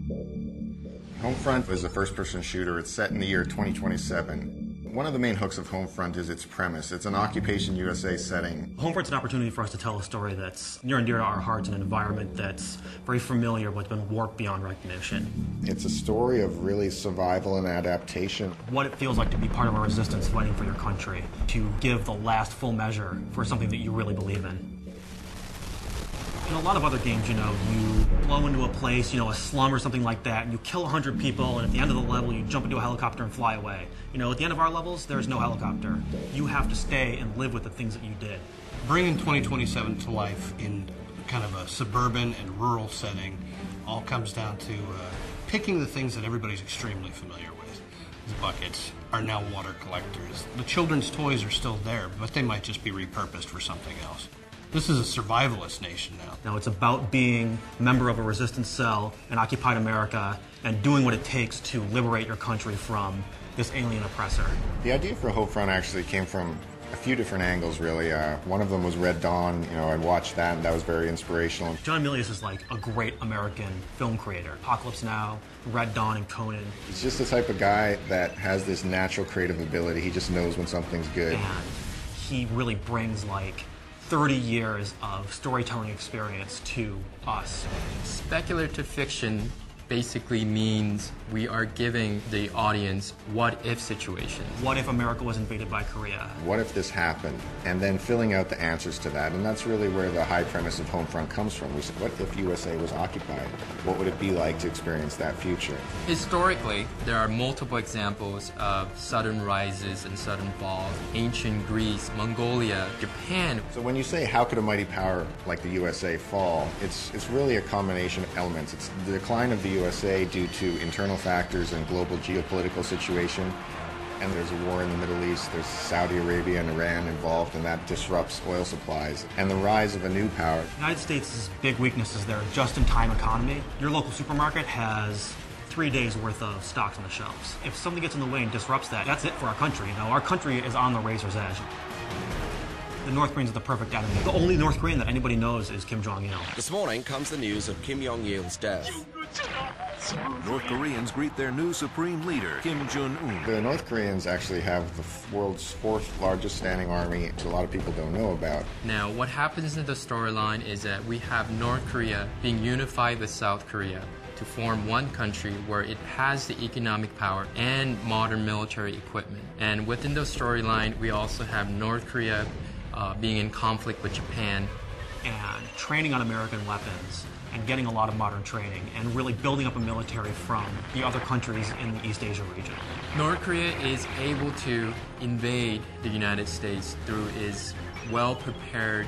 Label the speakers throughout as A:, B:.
A: Homefront is a first-person shooter. It's set in the year 2027. One of the main hooks of Homefront is its premise. It's an Occupation USA setting.
B: Homefront's an opportunity for us to tell a story that's near and dear to our hearts in an environment that's very familiar but been warped beyond recognition.
A: It's a story of really survival and adaptation.
B: What it feels like to be part of a resistance fighting for your country, to give the last full measure for something that you really believe in. In a lot of other games, you blow into a place, a slum or something like that, and you kill 100 people, and at the end of the level, you jump into a helicopter and fly away. At the end of our levels, there's no helicopter. You have to stay and live with the things that you did.
C: Bringing 2027 to life in kind of a suburban and rural setting all comes down to picking the things that everybody's extremely familiar with. The buckets are now water collectors. The children's toys are still there, but they might just be repurposed for something else. This is a survivalist nation now.
B: Now it's about being a member of a resistance cell in occupied America and doing what it takes to liberate your country from this alien oppressor.
A: The idea for Homefront actually came from a few different angles, really. One of them was Red Dawn. I watched that, and that was very inspirational.
B: John Milius is like a great American film creator. Apocalypse Now, Red Dawn, and Conan.
A: He's just the type of guy that has this natural creative ability. He just knows when something's good.
B: And he really brings 30 years of storytelling experience to us.
D: Speculative fiction basically means we are giving the audience what-if situations.
B: What if America was invaded by Korea?
A: What if this happened? And then filling out the answers to that. And that's really where the high premise of Homefront comes from. We said, what if USA was occupied? What would it be like to experience that future?
D: Historically, there are multiple examples of sudden rises and sudden falls. Ancient Greece, Mongolia, Japan.
A: So when you say, how could a mighty power like the USA fall, it's really a combination of elements. It's the decline of the USA due to internal factors and global geopolitical situation. And there's a war in the Middle East. There's Saudi Arabia and Iran involved, and that disrupts oil supplies. And the rise of a new power.
B: The United States' big weakness is their just-in-time economy. Your local supermarket has 3 days worth of stocks on the shelves. If something gets in the way and disrupts that, that's it for our country. Our country is on the razor's edge. The North Koreans are the perfect enemy. The only North Korean that anybody knows is Kim Jong-il.
E: This morning comes the news of Kim Jong-il's death.
F: North Koreans greet their new supreme leader, Kim Jong-un.
A: The North Koreans actually have the world's 4th largest standing army, which a lot of people don't know about.
D: Now, what happens in the storyline is that we have North Korea being unified with South Korea to form one country where it has the economic power and modern military equipment. And within the storyline, we also have North Korea being in conflict with Japan.
B: And training on American weapons and getting a lot of modern training and really building up a military from the other countries in the East Asia region.
D: North Korea is able to invade the United States through its well-prepared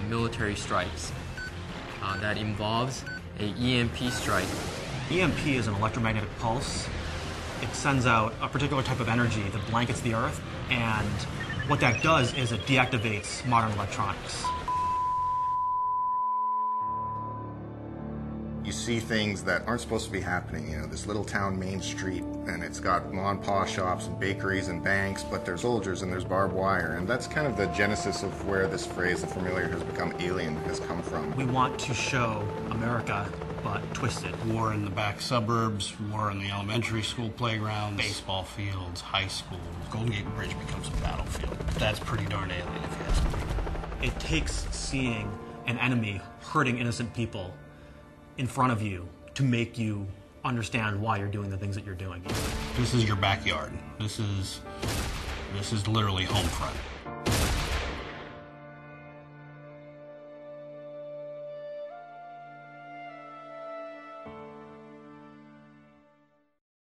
D: military strikes. That involves an EMP strike.
B: EMP is an electromagnetic pulse. It sends out a particular type of energy that blankets the Earth, and what that does is it deactivates modern electronics.
A: You see things that aren't supposed to be happening. This little town main street, and it's got mom and pa shops and bakeries and banks, but there's soldiers and there's barbed wire. And that's kind of the genesis of where this phrase, the familiar has become alien, has come from.
B: We want to show America, but twisted.
C: War in the back suburbs, war in the elementary school playgrounds, baseball fields, high schools. Golden Gate Bridge becomes a battlefield. That's pretty darn alien if you ask me.
B: It takes seeing an enemy hurting innocent people in front of you to make you understand why you're doing the things that you're doing.
C: This is your backyard. This is literally Homefront.